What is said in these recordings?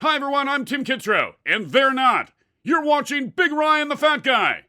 Hi everyone, I'm Tim Kitzrow, and they're not. You're watching Big Ryan the Fat Guy.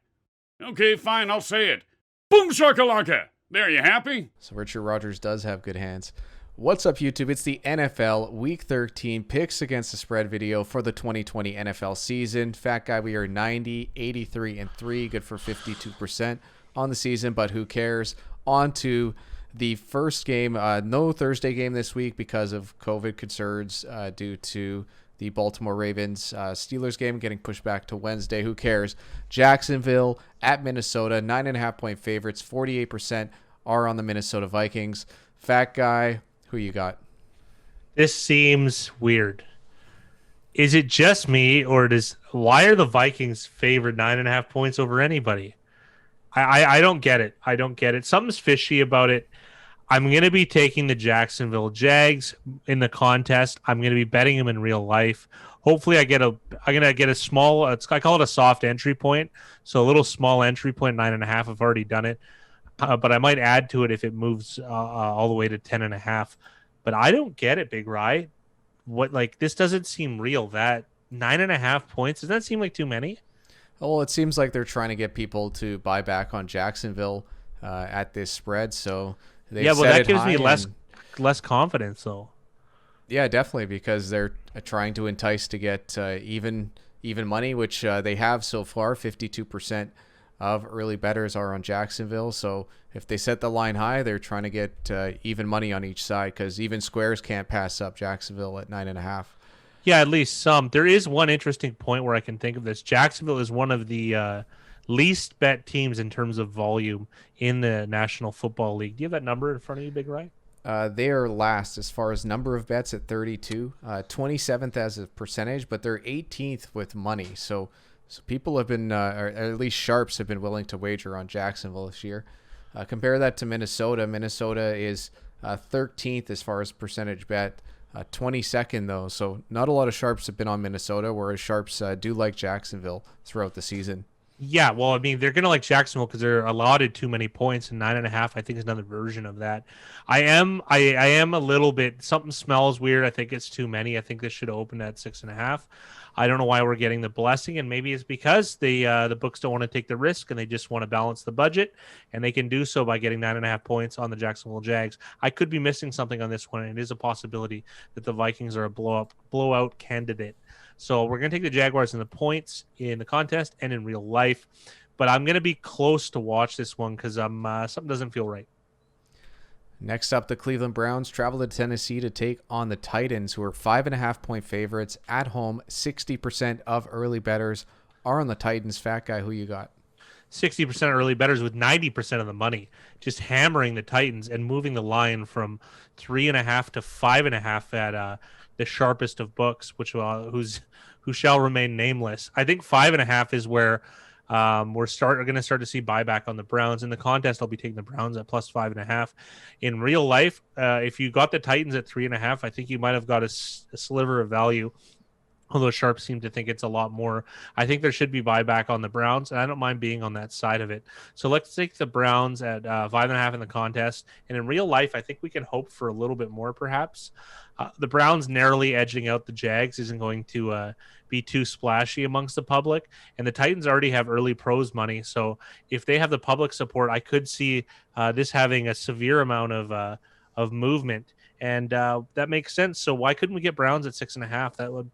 Okay, fine, I'll say it. Boom shakalaka. There, you happy? So Richard Rodgers does have good hands. What's up, YouTube? It's the NFL Week 13 picks against the spread video for the 2020 NFL season. Fat Guy, we are 90, 83, and 3, good for 52% on the season, but who cares? On to the first game. No Thursday game this week because of COVID concerns due to the Baltimore Ravens Steelers game getting pushed back to Wednesday. Who cares? Jacksonville at Minnesota, 9.5-point favorites. 48% are on the Minnesota Vikings. Fat Guy, who you got? This seems weird. Is it just me, or why are the Vikings favored 9.5 points over anybody? I don't get it. I don't get it. Something's fishy about it. I'm going to be taking the Jacksonville Jags in the contest. I'm going to be betting them in real life. Hopefully I'm going to get a small, I call it a soft entry point. So a little small entry point, 9.5. I've already done it. But I might add to it if it moves all the way to 10.5. But I don't get it, Big Rye. This doesn't seem real. That 9.5 points, does that seem like too many? Well, it seems like they're trying to get people to buy back on Jacksonville at this spread. So that gives me less confidence, though. Yeah, definitely, because they're trying to entice to get even money, which they have so far. 52% of early bettors are on Jacksonville. So if they set the line high, they're trying to get even money on each side, because even squares can't pass up Jacksonville at 9.5. Yeah, at least some. There is one interesting point where I can think of this. Jacksonville is one of the least bet teams in terms of volume in the National Football League. Do you have that number in front of you, Big Right? They are last as far as number of bets at 32, 27th as a percentage, but they're 18th with money. So people have been, or at least sharps have been willing to wager on Jacksonville this year. Compare that to Minnesota. Minnesota is 13th as far as percentage bet, 22nd though. So not a lot of sharps have been on Minnesota, whereas sharps do like Jacksonville throughout the season. Yeah, well, I mean, they're going to like Jacksonville because they're allotted too many points, and 9.5, I think, is another version of that. I am a little bit, something smells weird. I think it's too many. I think this should open at 6.5. I don't know why we're getting the blessing, and maybe it's because the books don't want to take the risk and they just want to balance the budget, and they can do so by getting 9.5 points on the Jacksonville Jags. I could be missing something on this one, and it is a possibility that the Vikings are a blowout candidate. So we're going to take the Jaguars in the points in the contest and in real life. But I'm going to be close to watch this one because something doesn't feel right. Next up, the Cleveland Browns travel to Tennessee to take on the Titans, who are 5.5-point favorites at home. 60% of early bettors are on the Titans. Fat Guy, who you got? 60% early bettors with 90% of the money, just hammering the Titans and moving the line from 3.5 to 5.5 at the sharpest of books, who shall remain nameless. I think 5.5 is where we're going to start to see buyback on the Browns. In the contest, I'll be taking the Browns at plus 5.5. In real life, if you got the Titans at 3.5, I think you might have got a sliver of value. Although sharps seem to think it's a lot more. I think there should be buyback on the Browns, and I don't mind being on that side of it. So let's take the Browns at 5.5 in the contest. And in real life, I think we can hope for a little bit more, perhaps. The Browns narrowly edging out the Jags isn't going to be too splashy amongst the public. And the Titans already have early pros money. So if they have the public support, I could see this having a severe amount of movement. And that makes sense. So why couldn't we get Browns at 6.5?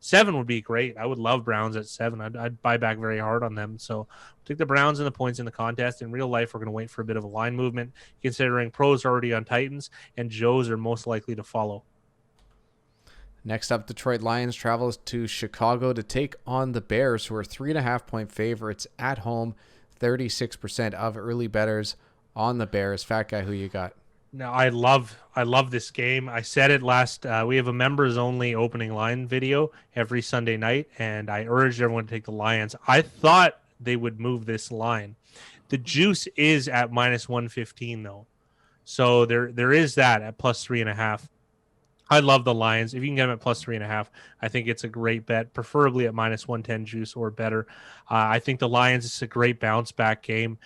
7 would be great. I would love Browns at 7. I'd buy back very hard on them. So take the Browns and the points in the contest. In real life, we're going to wait for a bit of a line movement, considering pros are already on Titans and Joes are most likely to follow. Next up, Detroit Lions travels to Chicago to take on the Bears, who are 3.5-point favorites at home. 36% of early bettors on the Bears. Fat Guy, who you got? No, I love this game. I said it last. We have a members only opening line video every Sunday night, and I urged everyone to take the Lions. I thought they would move this line. The juice is at minus 115 though, so there is that at plus 3.5. I love the Lions. If you can get them at plus 3.5, I think it's a great bet, preferably at minus 110 juice or better. I think the Lions is a great bounce back game.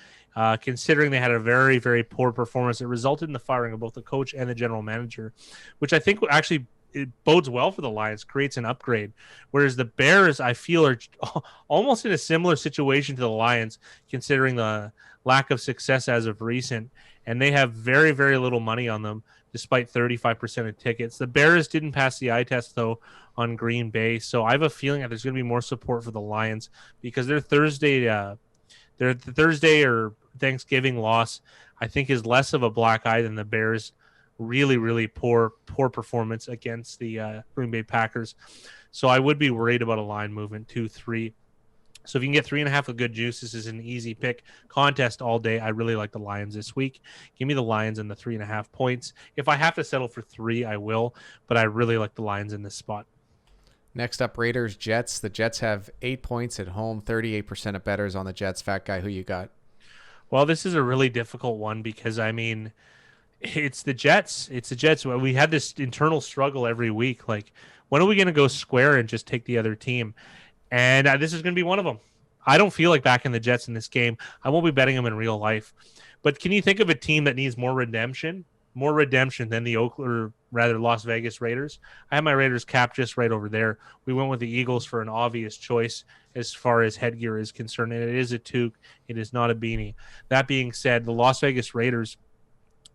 Considering they had a very, very poor performance. It resulted in the firing of both the coach and the general manager, which I think actually it bodes well for the Lions, creates an upgrade. Whereas the Bears, I feel, are almost in a similar situation to the Lions, considering the lack of success as of recent, and they have very, very little money on them, despite 35% of tickets. The Bears didn't pass the eye test, though, on Green Bay, so I have a feeling that there's going to be more support for the Lions because their Thursday or Thanksgiving loss, I think, is less of a black eye than the Bears' really, really poor performance against the Green Bay Packers. So I would be worried about a line movement 2-3. So if you can get 3.5 of good juice, this is an easy pick. Contest all day. I really like the Lions this week. Give me the Lions and the 3.5 points. If I have to settle for 3, I will, but I really like the Lions in this spot. Next up, Raiders, Jets. The Jets have 8 points at home, 38% of bettors on the Jets. Fat guy, who you got? Well, this is a really difficult one because, I mean, it's the Jets. It's the Jets. We had this internal struggle every week. Like, when are we going to go square and just take the other team? And this is going to be one of them. I don't feel like backing the Jets in this game. I won't be betting them in real life. But can you think of a team that needs more redemption than the Las Vegas Raiders? I have my Raiders cap just right over there. We went with the Eagles for an obvious choice as far as headgear is concerned, and it is a toque. It is not a beanie. That being said, the Las Vegas Raiders,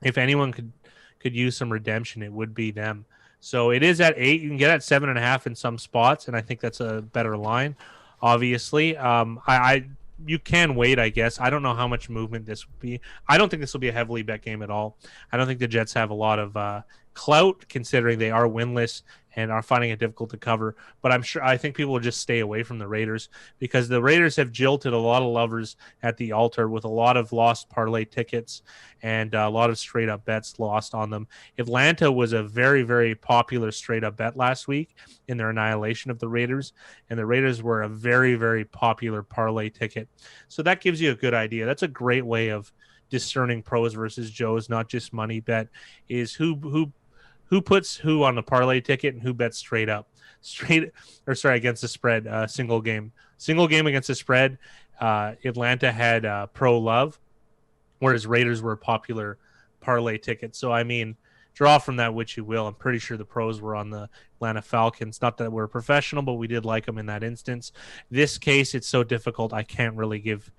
if anyone could use some redemption, it would be them. So it is at 8. You can get at 7.5 in some spots, and I think that's a better line. Obviously, you can wait, I guess. I don't know how much movement this would be. I don't think this will be a heavily bet game at all. I don't think the Jets have a lot of clout, considering they are winless and are finding it difficult to cover. But I think people will just stay away from the Raiders because the Raiders have jilted a lot of lovers at the altar with a lot of lost parlay tickets and a lot of straight up bets lost on them. Atlanta was a very, very popular straight up bet last week in their annihilation of the Raiders, and the Raiders were a very, very popular parlay ticket. So that gives you a good idea. That's a great way of discerning pros versus Joes, not just money bet, is who puts who on the parlay ticket and who bets straight up, against the spread, single game against the spread. Atlanta had pro love, whereas Raiders were a popular parlay ticket. So, I mean, draw from that which you will. I'm pretty sure the pros were on the Atlanta Falcons. Not that we're professional, but we did like them in that instance. This case, it's so difficult, I can't really give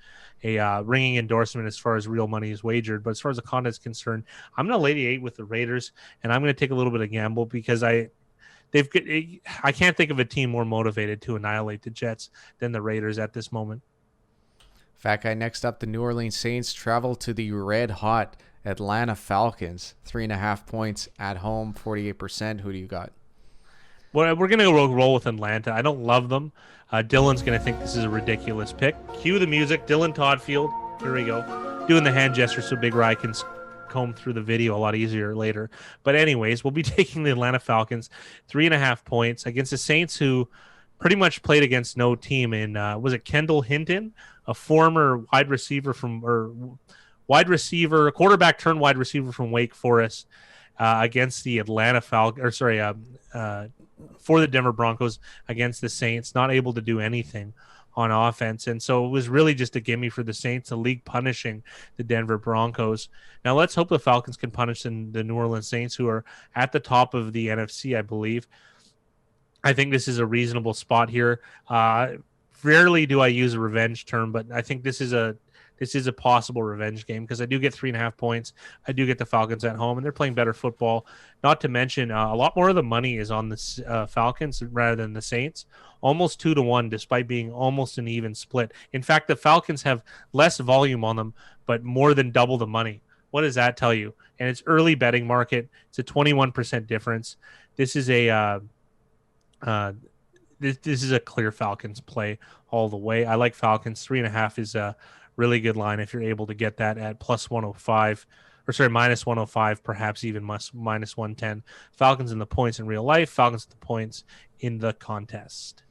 a ringing endorsement as far as real money is wagered. But as far as the content is concerned, I'm going to lay the 8 with the Raiders, and I'm going to take a little bit of gamble because I can't think of a team more motivated to annihilate the Jets than the Raiders at this moment. Fat guy, next up, the New Orleans Saints travel to the red-hot Atlanta Falcons. 3.5 points at home, 48%. Who do you got? Well, we're going to roll with Atlanta. I don't love them. Dylan's going to think this is a ridiculous pick. Cue the music. Dylan Toddfield. Here we go. Doing the hand gesture so Big Rye can comb through the video a lot easier later. But anyways, we'll be taking the Atlanta Falcons. 3.5 points against the Saints, who pretty much played against no team in, was it Kendall Hinton, a former quarterback turned wide receiver from Wake Forest, against the Atlanta Falcons, for the Denver Broncos against the Saints, not able to do anything on offense. And so it was really just a gimme for the Saints, the league punishing the Denver Broncos. Now let's hope the Falcons can punish the New Orleans Saints, who are at the top of the NFC, I believe. I think this is a reasonable spot here. Rarely do I use a revenge term, but I think this is a possible revenge game because I do get 3.5 points. I do get the Falcons at home, and they're playing better football. Not to mention, a lot more of the money is on the Falcons rather than the Saints. Almost 2-1, despite being almost an even split. In fact, the Falcons have less volume on them, but more than double the money. What does that tell you? And it's early betting market. It's a 21% difference. This is a this is a clear Falcons play all the way. I like Falcons. 3.5 is a really good line if you're able to get that at plus 105, minus 105, perhaps even minus 110. Falcons in the points in real life, Falcons in the points in the contest.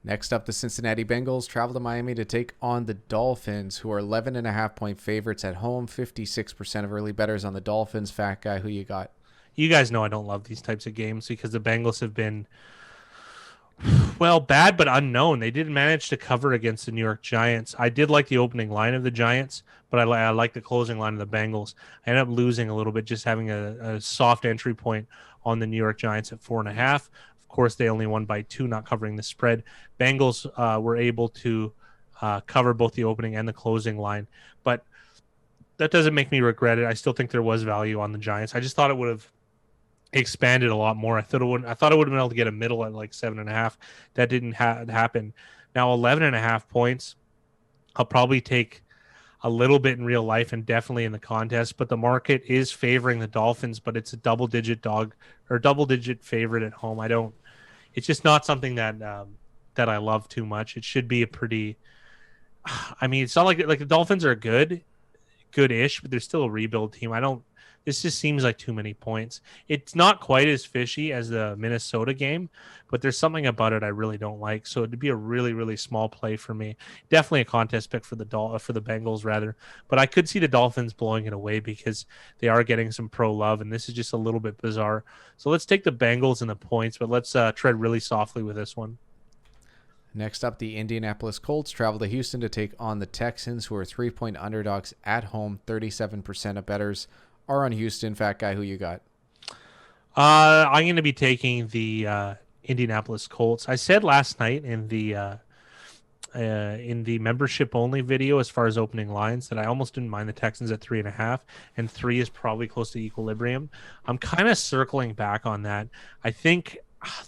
Next up, the Cincinnati Bengals travel to Miami to take on the Dolphins, who are 11.5 point favorites at home. 56% of early bettors on the Dolphins. Fat guy, who you got? You guys know I don't love these types of games because the Bengals have been, well, bad but unknown. They did manage to cover against the New York Giants. I did like the opening line of the Giants, but I like the closing line of the Bengals. I ended up losing a little bit, just having a soft entry point on the New York Giants at 4.5. Of course, they only won by 2, not covering the spread. Bengals were able to cover both the opening and the closing line, but that doesn't make me regret it. I still think there was value on the Giants. I just thought it would have expanded a lot more. I thought it would have been able to get a middle at like 7.5. That didn't happen. Now 11.5 points. I'll probably take a little bit in real life and definitely in the contest, but the market is favoring the Dolphins, but it's a double-digit favorite at home. It's just not something that that I love too much. It should be a pretty. I mean, it's not like the Dolphins are good-ish, but they're still a rebuild team. This just seems like too many points. It's not quite as fishy as the Minnesota game, but there's something about it I really don't like. So it'd be a really, really small play for me. Definitely a contest pick for the Bengals rather, but I could see the Dolphins blowing it away because they are getting some pro love, and this is just a little bit bizarre. So let's take the Bengals and the points, but let's tread really softly with this one. Next up, the Indianapolis Colts travel to Houston to take on the Texans, who are 3-point underdogs at home. 37% of bettors are on Houston. Fat guy, who you got? I'm going to be taking the Indianapolis Colts. I said last night in the membership only video, as far as opening lines, that I almost didn't mind the Texans at 3.5, and 3 is probably close to equilibrium. I'm kind of circling back on that. I think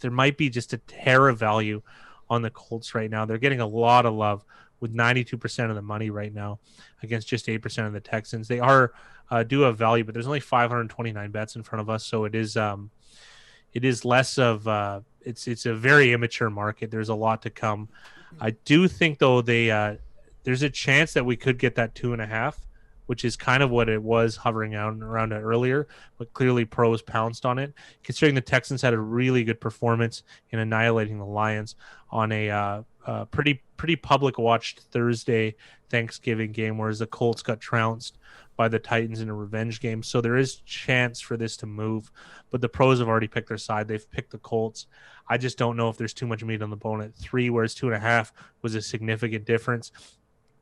there might be just a tear of value on the Colts right now. They're getting a lot of love with 92% of the money right now against just 8% of the Texans. They are do have value, but there's only 529 bets in front of us, so it is less of it's a very immature market. There's a lot to come. I do think though there's a chance that we could get that 2.5, which is kind of what it was hovering around it earlier, but clearly pros pounced on it, considering the Texans had a really good performance in annihilating the Lions on a pretty public watched Thursday Thanksgiving game, whereas the Colts got trounced by the Titans in a revenge game. So there is chance for this to move, but the pros have already picked their side. They've picked the Colts. I just don't know if there's too much meat on the bone at 3, whereas 2.5 was a significant difference.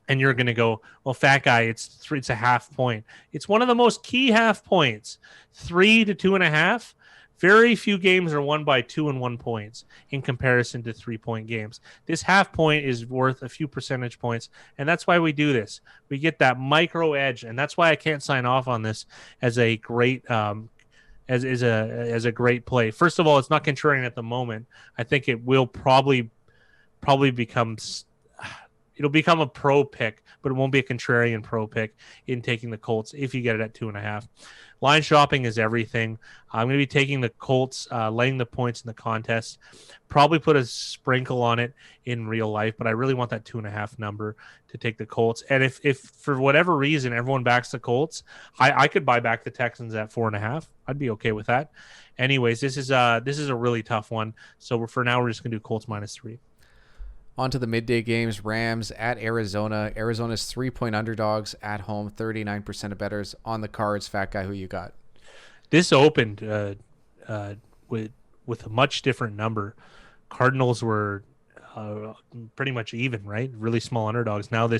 And you're going to go, well, fat guy, it's a half point. It's one of the most key half points. 3 to 2.5. Very few games are won by 2 and 1 points in comparison to 3-point games. This half point is worth a few percentage points, and that's why we do this. We get that micro edge, and that's why I can't sign off on this as a great as a great play. First of all, it's not contrarian at the moment. I think it will probably become. It'll become a pro pick, but it won't be a contrarian pro pick in taking the Colts if you get it at 2.5. Line shopping is everything. I'm going to be taking the Colts, laying the points in the contest. Probably put a sprinkle on it in real life, but I really want that 2.5 number to take the Colts. And if for whatever reason everyone backs the Colts, I could buy back the Texans at 4.5. I'd be okay with that. Anyways, this is a really tough one. So for now, we're just going to do Colts -3. On to the midday games. Rams at Arizona. Arizona's 3-point underdogs at home. 39% of bettors on the cards. Fat guy, who you got? This opened with a much different number. Cardinals were pretty much even, right? Really small underdogs. Now the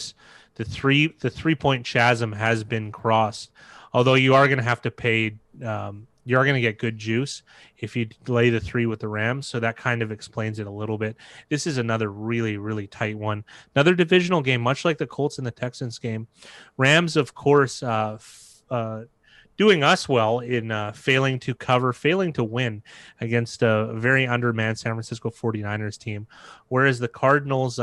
3-point chasm has been crossed. Although you are going to have to pay. You are going to get good juice if you lay the 3 with the Rams. So that kind of explains it a little bit. This is another really, really tight one. Another divisional game, much like the Colts and the Texans game. Rams, of course, doing us well in failing to cover, failing to win against a very undermanned San Francisco 49ers team. Whereas the Cardinals,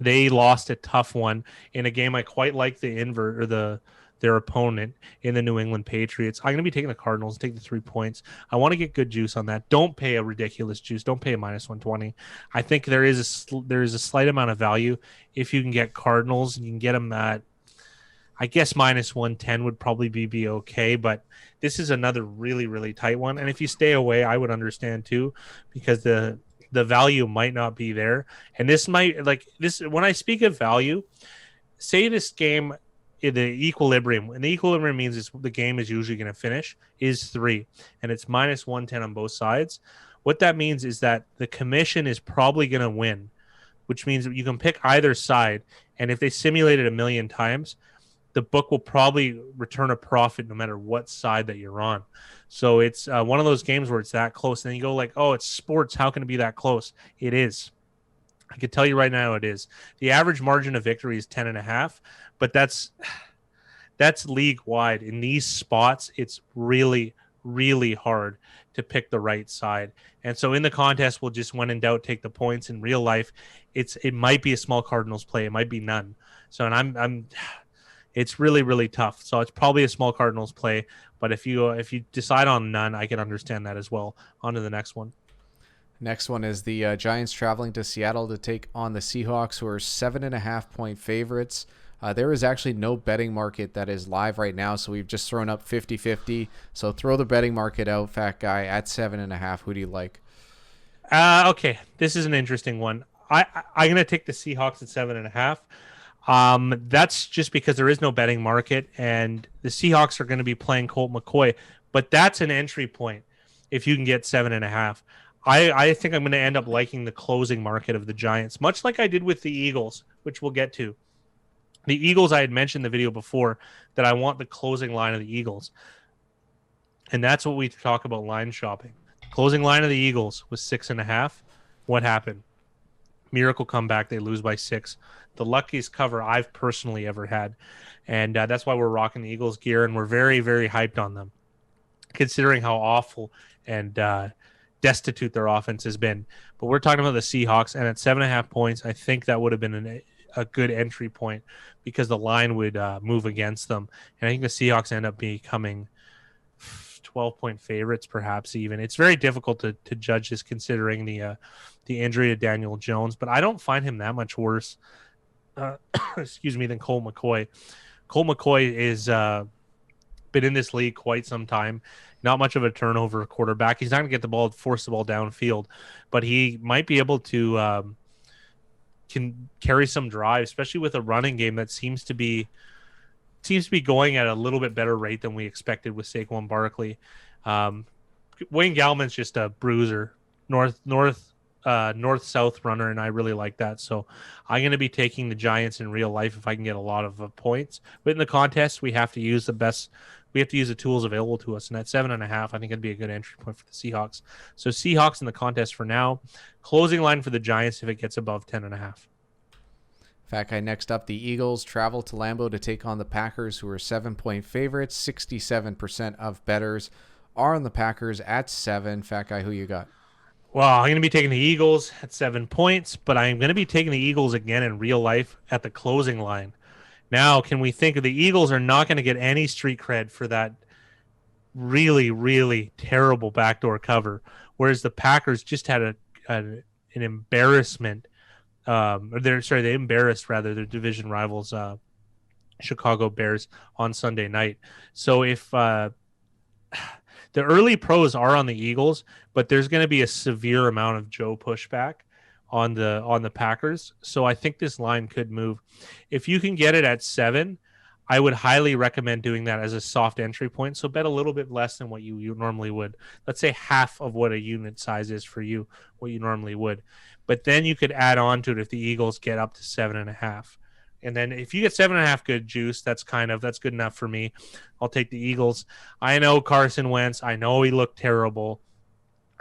they lost a tough one in a game I quite like their opponent in the New England Patriots. I'm going to be taking the Cardinals, take the 3 points. I want to get good juice on that. Don't pay a ridiculous juice. Don't pay a -120. I think there is a slight amount of value if you can get Cardinals and you can get them at, I guess -110 would probably be okay, but this is another really, really tight one. And if you stay away, I would understand too, because the value might not be there. And this might, when I speak of value, say this game, the equilibrium, and the equilibrium means the game is usually going to finish, is 3, and it's -110 on both sides. What that means is that the commission is probably going to win, which means that you can pick either side, and if they simulate it a million times, the book will probably return a profit no matter what side that you're on. So it's one of those games where it's that close, and then you go like, oh, it's sports. How can it be that close? It is. I can tell you right now it is. The average margin of victory is 10.5, but that's league wide. In these spots, it's really, really hard to pick the right side. And so in the contest, we'll just, when in doubt, take the points. In real life, it might be a small Cardinals play. It might be none. So, and it's really, really tough. So it's probably a small Cardinals play. But if you decide on none, I can understand that as well. On to the next one. Next one is the Giants traveling to Seattle to take on the Seahawks, who are 7.5-point favorites. There is actually no betting market that is live right now, so we've just thrown up 50-50. So throw the betting market out, fat guy, at 7.5. Who do you like? Okay, this is an interesting one. I'm going to take the Seahawks at 7.5. That's just because there is no betting market, and the Seahawks are going to be playing Colt McCoy, but that's an entry point if you can get 7.5. I think I'm going to end up liking the closing market of the Giants, much like I did with the Eagles, which we'll get to. The Eagles, I had mentioned in the video before that I want the closing line of the Eagles. And that's what we talk about line shopping. Closing line of the Eagles was 6.5. What happened? Miracle comeback. They lose by 6. The luckiest cover I've personally ever had. And that's why we're rocking the Eagles gear, and we're very, very hyped on them, considering how awful and destitute their offense has been. But we're talking about the Seahawks, and at 7.5 points, I think that would have been a good entry point because the line would move against them. And I think the Seahawks end up becoming 12-point favorites, perhaps even. It's very difficult to judge this considering the injury to Daniel Jones, but I don't find him that much worse, than Colt McCoy. Colt McCoy is been in this league quite some time. Not much of a turnover quarterback. He's not going to get the ball, force the ball downfield, but he might be able to can carry some drive, especially with a running game that seems to be going at a little bit better rate than we expected with Saquon Barkley. Wayne Gallman's just a bruiser, north-south runner, and I really like that. So I'm going to be taking the Giants in real life if I can get a lot of points. But in the contest, we have to use the tools available to us. And at 7.5, I think it'd be a good entry point for the Seahawks. So Seahawks in the contest for now. Closing line for the Giants if it gets above 10.5. Fat guy, next up, the Eagles travel to Lambeau to take on the Packers, who are 7-point favorites. 67% of bettors are on the Packers at 7. Fat guy, who you got? Well, I'm going to be taking the Eagles at 7 points, but I'm going to be taking the Eagles again in real life at the closing line. Now, can we think of the Eagles are not going to get any street cred for that really, really terrible backdoor cover, whereas the Packers just had an embarrassment. They embarrassed their division rivals, Chicago Bears, on Sunday night. So if the early pros are on the Eagles, but there's going to be a severe amount of Joe pushback on the Packers. So I think this line could move. If you can get it at 7, I would highly recommend doing that as a soft entry point. So bet a little bit less than what you normally would. Let's say half of what a unit size is for you, what you normally would. But then you could add on to it if the Eagles get up to 7.5. And then if you get 7.5 good juice, that's good enough for me. I'll take the Eagles. I know Carson Wentz. I know he looked terrible.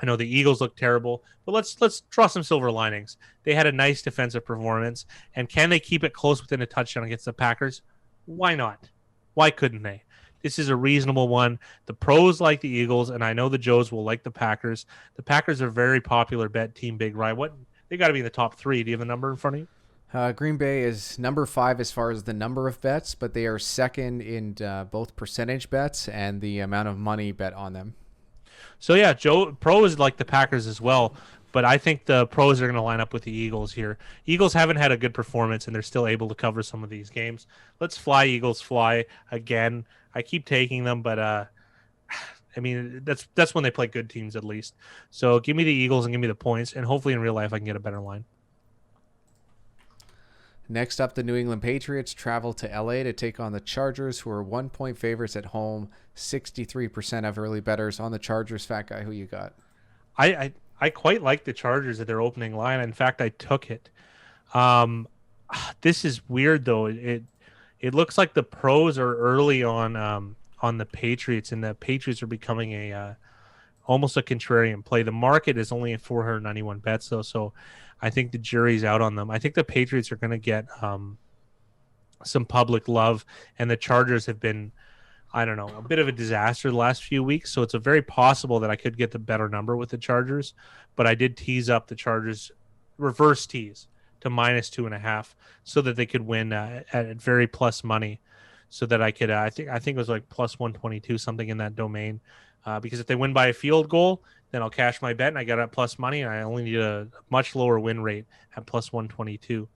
I know the Eagles look terrible, but let's draw some silver linings. They had a nice defensive performance, and can they keep it close within a touchdown against the Packers? Why not? Why couldn't they? This is a reasonable one. The pros like the Eagles, and I know the Joes will like the Packers. The Packers are a very popular bet team, Big Ryan. They got to be in the top 3. Do you have a number in front of you? Green Bay is number 5 as far as the number of bets, but they are second in both percentage bets and the amount of money bet on them. So yeah, pros like the Packers as well, but I think the pros are going to line up with the Eagles here. Eagles haven't had a good performance, and they're still able to cover some of these games. Let's fly, Eagles, fly again. I keep taking them, but I mean that's when they play good teams at least. So give me the Eagles and give me the points, and hopefully in real life I can get a better line. Next up, the New England Patriots travel to LA to take on the Chargers, who are 1-point favorites at home. 63% of early bettors on the Chargers. Fat guy, who you got? I quite like the Chargers at their opening line. In fact, I took it. This is weird though. It looks like the pros are early on the Patriots, and the Patriots are becoming a almost a contrarian play. The market is only at 491 bets though, so I think the jury's out on them. I think the Patriots are going to get some public love, and the Chargers have been, I don't know, a bit of a disaster the last few weeks. So it's a very possible that I could get the better number with the Chargers, but I did tease up the Chargers, reverse tease to -2.5, so that they could win at very plus money, so that I could, I think it was like plus 122, something in that domain. Because if they win by a field goal, then I'll cash my bet and I got at plus money, and I only need a much lower win rate at plus 122.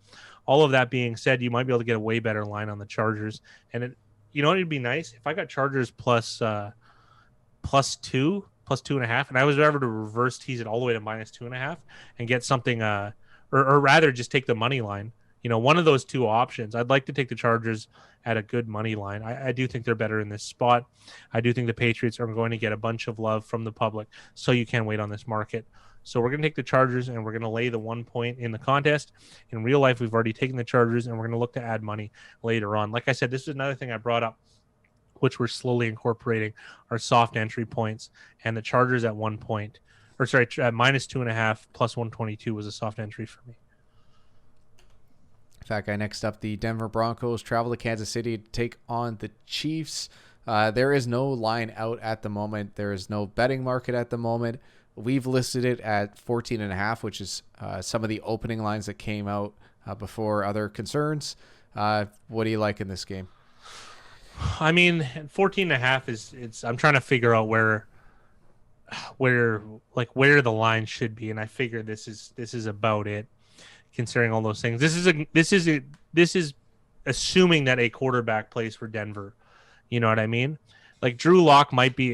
All of that being said, you might be able to get a way better line on the Chargers, and it'd be nice if I got Chargers plus 2.5, and I was ever to reverse tease it all the way to -2.5 and get something, or rather just take the money line. One of those two options. I'd like to take the Chargers at a good money line. I do think they're better in this spot. I do think the Patriots are going to get a bunch of love from the public, so you can't wait on this market. So we're going to take the Chargers, and we're going to lay the 1 point in the contest. In real life, we've already taken the Chargers, and we're going to look to add money later on. Like I said, this is another thing I brought up, which we're slowly incorporating, our soft entry points, and the Chargers at 1 point, or sorry, at -2.5 plus 122 was a soft entry for me. Fat guy, next up, the Denver Broncos travel to Kansas City to take on the Chiefs. There is no line out at the moment. There is no betting market at the moment. We've listed it at 14.5, which is some of the opening lines that came out before other concerns. What do you like in this game? I mean, 14.5 is I'm trying to figure out where the line should be, and I figure this is about it. Considering all those things, this is assuming that a quarterback plays for Denver. You know what I mean? Like Drew Lock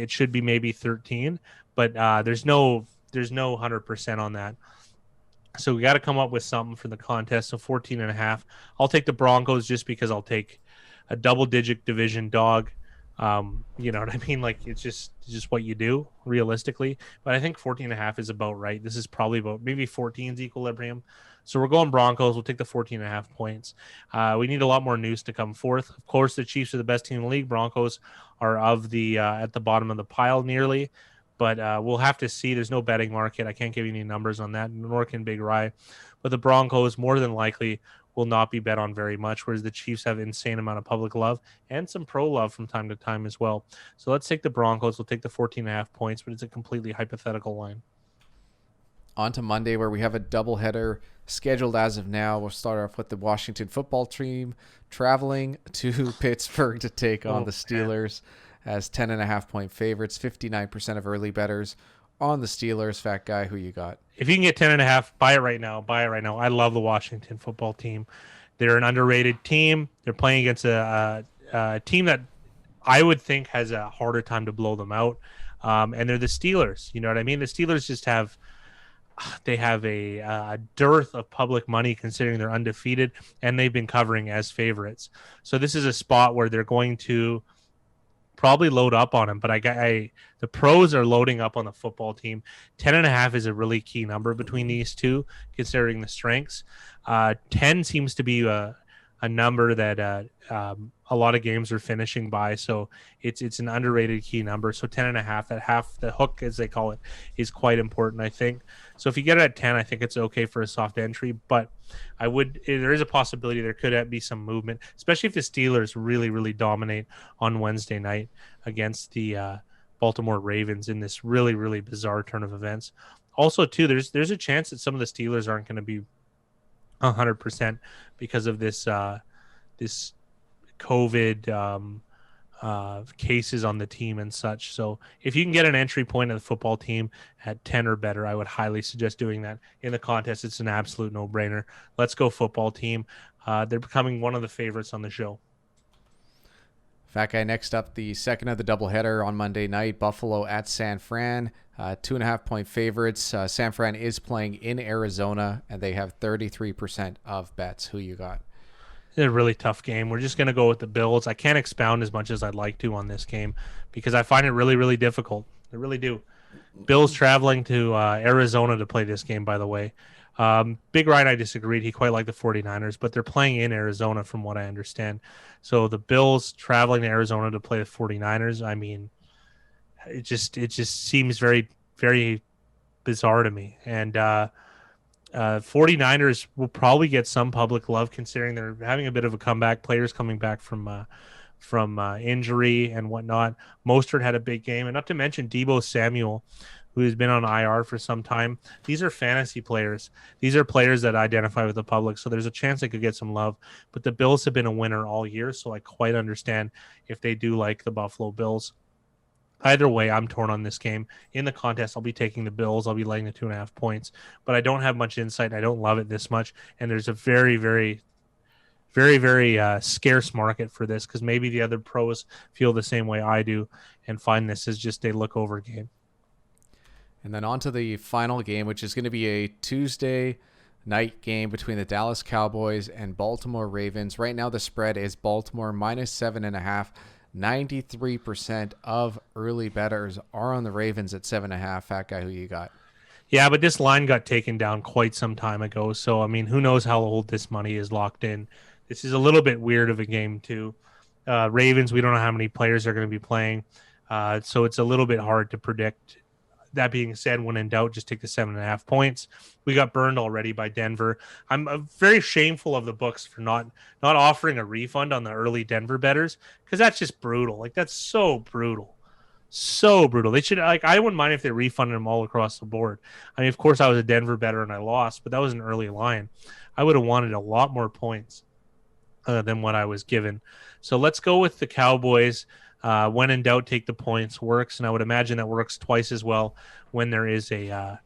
should be maybe 13, but there's no 100% on that. So we got to come up with something for the contest. So 14.5. I'll take the Broncos just because I'll take a double-digit division dog. You know what I mean? Like it's just what you do realistically. But I think 14.5 is about right. This is probably about maybe 14's equilibrium. So we're going Broncos. We'll take the 14.5 points. We need a lot more news to come forth. Of course, the Chiefs are the best team in the league. Broncos are at the bottom of the pile nearly. But we'll have to see. There's no betting market. I can't give you any numbers on that, nor can Big Rye. But the Broncos more than likely will not be bet on very much, whereas the Chiefs have an insane amount of public love and some pro love from time to time as well. So let's take the Broncos. We'll take the 14.5 points, but it's a completely hypothetical line. On to Monday, where we have a doubleheader scheduled as of now. We'll start off with the Washington football team traveling to Pittsburgh to take on the Steelers as 10.5 point favorites. 59% of early bettors on the Steelers. Fat guy, who you got? If you can get 10.5, buy it right now. I love the Washington football team. They're an underrated team. They're playing against a team that I would think has a harder time to blow them out. And they're the Steelers. You know what I mean? The Steelers just have a dearth of public money considering they're undefeated, and they've been covering as favorites. So this is a spot where they're going to probably load up on them, but the pros are loading up on the football team. 10.5 is a really key number between these two, considering the strengths. 10 seems to be a number that a lot of games are finishing by, so it's an underrated key number. So 10.5, that half, the hook as they call it, is quite important, I think. So if you get it at 10, I think it's okay for a soft entry, but there is a possibility there could be some movement, especially if the Steelers really, really dominate on Wednesday night against the Baltimore Ravens in this really, really bizarre turn of events. Also, too, there's a chance that some of the Steelers aren't going to be 100% because of this this COVID cases on the team and such. So if you can get an entry point of the football team at 10 or better, I would highly suggest doing that in the contest. It's an absolute no-brainer. Let's go football team. They're becoming one of the favorites on the show. Fat guy, next up, the second of the doubleheader on Monday night, Buffalo at San Fran. 2.5 point favorites. San Fran is playing in Arizona, and they have 33% of bets. Who you got? It's a really tough game. We're just going to go with the Bills. I can't expound as much as I'd like to on this game because I find it really, really difficult. I really do. Bills traveling to Arizona to play this game, by the way. Big Ryan, I disagreed. He quite liked the 49ers, but they're playing in Arizona from what I understand. So the Bills traveling to Arizona to play the 49ers, I mean, it just seems very, very bizarre to me. And 49ers will probably get some public love considering they're having a bit of a comeback. Players coming back from injury and whatnot. Mostert had a big game, and not to mention Deebo Samuel, who has been on IR for some time. These are fantasy players. These are players that identify with the public, so there's a chance they could get some love. But the Bills have been a winner all year, so I quite understand if they do like the Buffalo Bills. Either way, I'm torn on this game. In the contest, I'll be taking the Bills. I'll be laying the 2.5 points, but I don't have much insight. I don't love it this much, and there's a very, very, very, very scarce market for this because maybe the other pros feel the same way I do and find this as just a look-over game. And then on to the final game, which is going to be a Tuesday night game between the Dallas Cowboys and Baltimore Ravens. Right now, the spread is Baltimore -7.5. 93% of early bettors are on the Ravens at 7.5. Fat guy, who you got? Yeah, but this line got taken down quite some time ago. So, I mean, who knows how old this money is locked in. This is a little bit weird of a game, too. Ravens, we don't know how many players are going to be playing. So it's a little bit hard to predict. That being said, when in doubt, just take the 7.5 points. We got burned already by Denver. I'm very shameful of the books for not offering a refund on the early Denver bettors because that's just brutal. Like, that's so brutal. So brutal. They should, like, I wouldn't mind if they refunded them all across the board. I mean, of course, I was a Denver bettor and I lost, but that was an early line. I would have wanted a lot more points than what I was given. So let's go with the Cowboys. When in doubt, take the points. Works, and I would imagine that works twice as well when there is a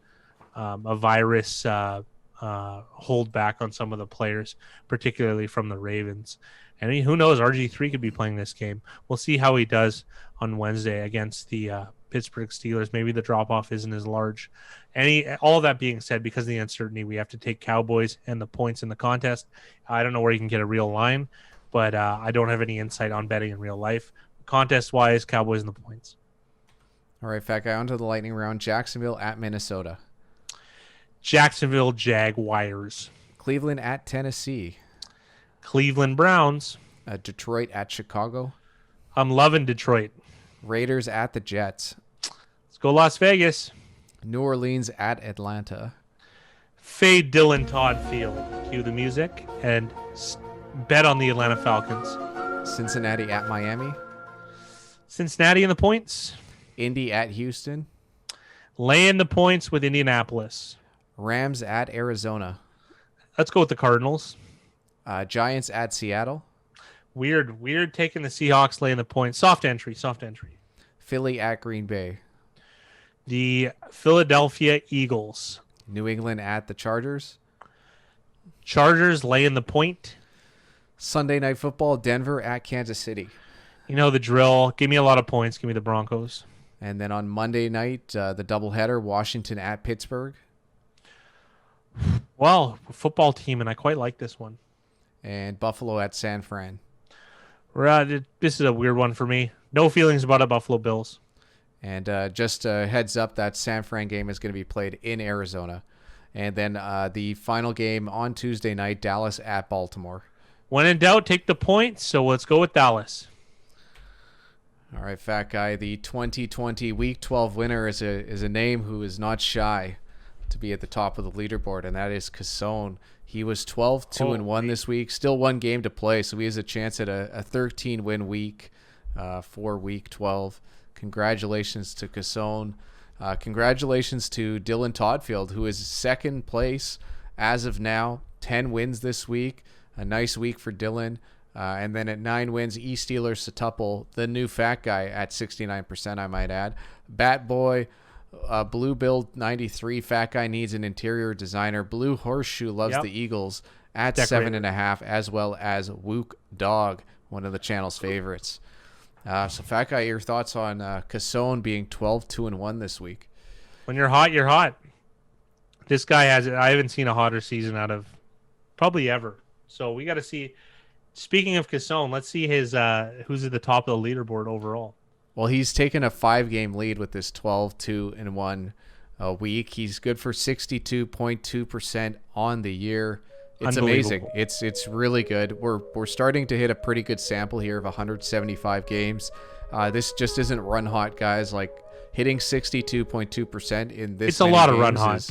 virus holdback on some of the players, particularly from the Ravens. And who knows, RG3 could be playing this game. We'll see how he does on Wednesday against the Pittsburgh Steelers. Maybe the drop-off isn't as large. All of that being said, because of the uncertainty, we have to take Cowboys and the points in the contest. I don't know where you can get a real line, but I don't have any insight on betting in real life. Contest-wise, Cowboys and the points. All right, Fat Guy, on to the lightning round. Jacksonville at Minnesota. Jacksonville Jaguars. Cleveland at Tennessee. Cleveland Browns. Detroit at Chicago. I'm loving Detroit. Raiders at the Jets. Let's go Las Vegas. New Orleans at Atlanta. Fade Dylan Todd Field. Cue the music and bet on the Atlanta Falcons. Cincinnati at Miami. Cincinnati in the points. Indy at Houston. Laying the points with Indianapolis. Rams at Arizona. Let's go with the Cardinals. Giants at Seattle. Weird taking the Seahawks laying the points. Soft entry. Philly at Green Bay. The Philadelphia Eagles. New England at the Chargers. Chargers laying the point. Sunday Night Football, Denver at Kansas City. You know the drill. Give me a lot of points. Give me the Broncos. And then on Monday night, the doubleheader, Washington at Pittsburgh. Well, football team, and I quite like this one. And Buffalo at San Fran. This is a weird one for me. No feelings about it, Buffalo Bills. And just a heads up, that San Fran game is going to be played in Arizona. And then the final game on Tuesday night, Dallas at Baltimore. When in doubt, take the points. So let's go with Dallas. All right, Fat Guy. The 2020 Week 12 winner is a name who is not shy to be at the top of the leaderboard, and that is Cassone. He was 12-2-1 this week. Still one game to play, so he has a chance at a 13-win week for Week 12. Congratulations to Cassone. Congratulations to Dylan Toddfield, who is second place as of now. 10 wins this week. A nice week for Dylan. And then at 9 wins, E-Steelers Satuple, the new Fat Guy at 69%, I might add. Bat Boy, Blue Bill 93, Fat Guy needs an interior designer. Blue Horseshoe loves the Eagles at 7.5, as well as Wook Dog, one of the channel's favorites. So Fat Guy, your thoughts on Cassone being 12-2-1 this week? When you're hot, you're hot. This guy I haven't seen a hotter season out of probably ever. So we got to see. Speaking of Cassone, let's see his who's at the top of the leaderboard overall. Well, he's taken a 5-game lead with this 12-2-1 a week. He's good for 62.2% on the year. It's amazing. It's really good. We're starting to hit a pretty good sample here of 175 games. This just isn't run hot, guys. Like hitting 62.2% in this. It's a lot of run hot.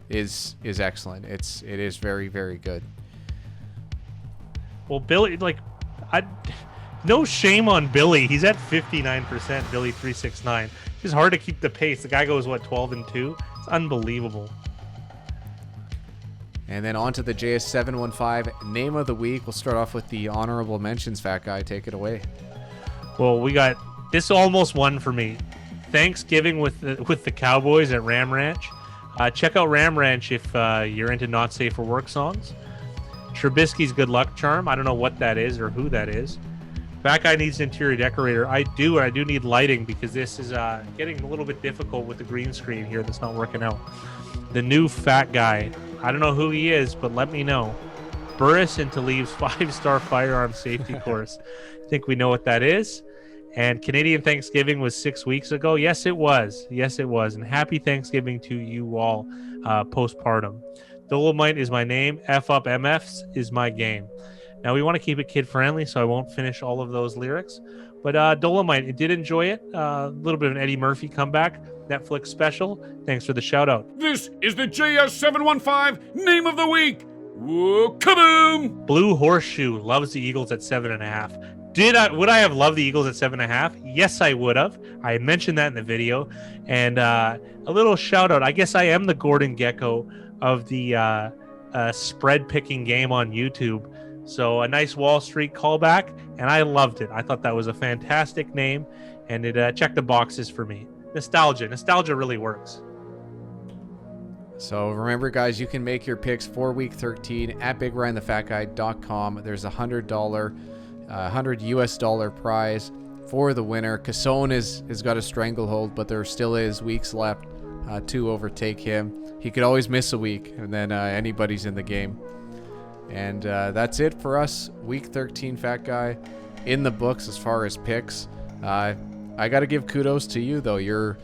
Is excellent. It is very, very good. Well, Billy, no shame on Billy. He's at 59%. Billy 369. It's hard to keep the pace. The guy goes 12-2. It's unbelievable. And then on to the JS715 name of the week. We'll start off with the honorable mentions. Fat guy, take it away. Well, we got this almost won for me. Thanksgiving with the Cowboys at Ram Ranch. Check out Ram Ranch if you're into not safe for work songs. Trubisky's good luck charm. I don't know what that is or who that is. That guy needs an interior decorator. I do need lighting because this is getting a little bit difficult with the green screen here. That's not working out. The new fat guy. I don't know who he is, but let me know. Burris into Leaves 5-star firearm safety course. I think we know what that is. And Canadian Thanksgiving was 6 weeks ago. Yes, it was. Yes, it was. And happy Thanksgiving to you all postpartum. Dolomite is my name. F up MFs is my game. Now, we want to keep it kid-friendly, so I won't finish all of those lyrics. But Dolomite, I did enjoy it. A little bit of an Eddie Murphy comeback. Netflix special. Thanks for the shout-out. This is the JS715 name of the week. Whoa, kaboom! Blue Horseshoe loves the Eagles at 7.5. Would I have loved the Eagles at 7.5? Yes, I would have. I mentioned that in the video. And a little shout-out. I guess I am the Gordon Gekko of the spread picking game on YouTube. So a nice Wall Street callback, and I loved it. I thought that was a fantastic name, and it checked the boxes for me. Nostalgia really works. So remember, guys, you can make your picks for Week 13 at BigRyanTheFatGuy.com. There's a $100 US prize for the winner. Cassone has got a stranglehold, but there still is weeks left to overtake him. He could always miss a week, and then anybody's in the game. And that's it for us. Week 13, Fat Guy, in the books as far as picks. I got to give kudos to you, though. You're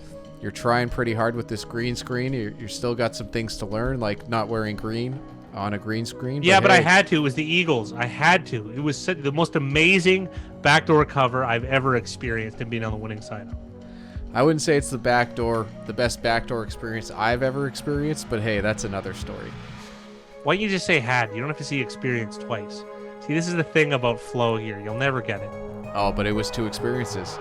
trying pretty hard with this green screen. You're still got some things to learn, like not wearing green on a green screen. Yeah, but hey. I had to. It was the Eagles. I had to. It was the most amazing backdoor cover I've ever experienced in being on the winning side. I wouldn't say it's the best backdoor experience I've ever experienced, but hey, that's another story. Why don't you just say had? You don't have to see experience twice. See, this is the thing about flow here. You'll never get it. Oh, but it was two experiences.